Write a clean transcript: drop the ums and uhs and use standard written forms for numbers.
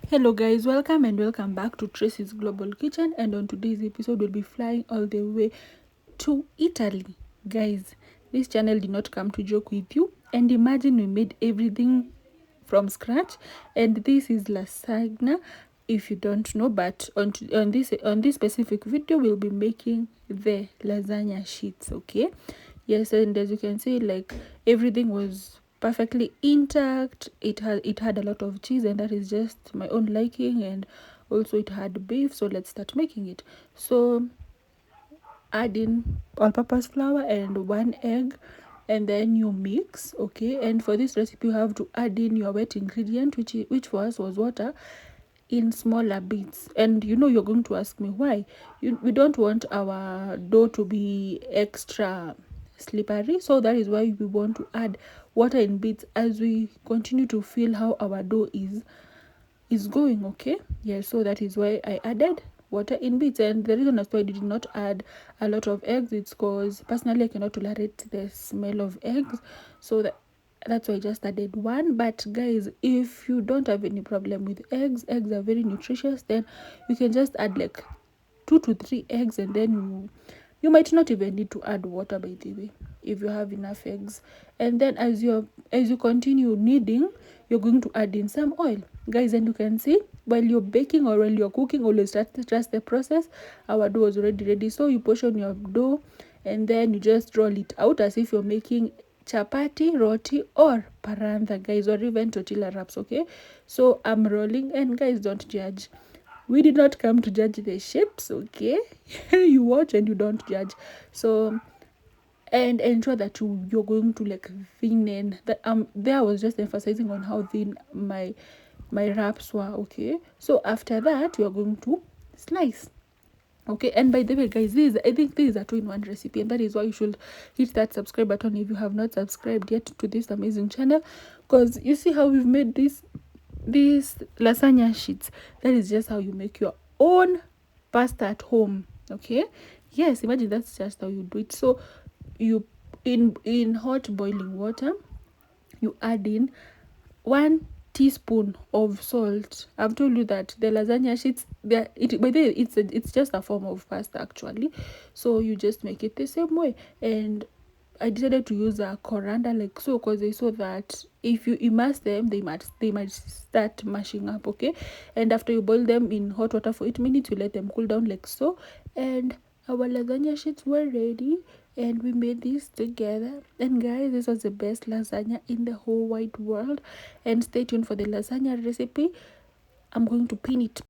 Hello guys, welcome back to Tracy's Global Kitchen, and on today's episode we'll be flying all the way to Italy. Guys, this channel did not come to joke with you, and imagine we made everything from scratch, and this is lasagna. If you don't know, but on this specific video we'll be making the lasagna sheets. Okay, yes, and as you can see, like, everything was perfectly intact. It had a lot of cheese, and that is just my own liking, and also it had beef. So let's start making it. So add in all-purpose flour and 1 egg, and then you mix. Okay, and for this recipe you have to add in your wet ingredient, which for us was water, in smaller bits. And you're going to ask me why. We don't want our dough to be extra slippery, so that is why we want to add water in bits as we continue to feel how our dough is going. Okay, yeah, so that is why I added water in bits. And the reason as why I did not add a lot of eggs, it's because personally I cannot tolerate the smell of eggs, so that's why I just added one. But guys, if you don't have any problem with eggs are very nutritious, then you can just add like 2 to 3 eggs, and then you might not even need to add water, by the way, if you have enough eggs. And then as you continue kneading, you're going to add in some oil, guys. And you can see, while you're baking or while you're cooking, always trust the process. Our dough was already ready, so you portion your dough and then you just roll it out as if you're making chapati, roti, or parantha, guys, or even tortilla wraps. Okay, so I'm rolling, and guys, don't judge. We did not come to judge the shapes. Okay, you watch and you don't judge. So, and ensure that you're going to like thin that there I was just emphasizing on how thin my wraps were. Okay, so after that we are going to slice. Okay, and by the way, guys, I think this is a 2-in-1 recipe, and that is why you should hit that subscribe button if you have not subscribed yet to this amazing channel, because you see how we've made these lasagna sheets. That is just how you make your own pasta at home. Okay, yes, imagine that's just how you do it. So you, in hot boiling water, you add in 1 teaspoon of salt. I've told you that the lasagna sheets, by the way, it's just a form of pasta actually, so you just make it the same way. And I decided to use a coriander, like so, because I saw that if you immerse them, they might start mashing up. Okay, and after you boil them in hot water for 8 minutes, you let them cool down, like so. And our lasagna sheets were ready, and we made this together. And guys, this was the best lasagna in the whole wide world. And stay tuned for the lasagna recipe. I'm going to pin it